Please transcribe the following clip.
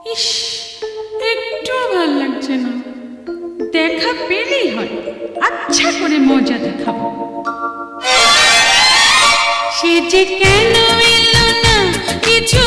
ইস, একটু ভাল লাগছে না। দেখা পেলেই হয়, আচ্ছা করে মজা দেখাবো। সে যে কেন এলো না কিছু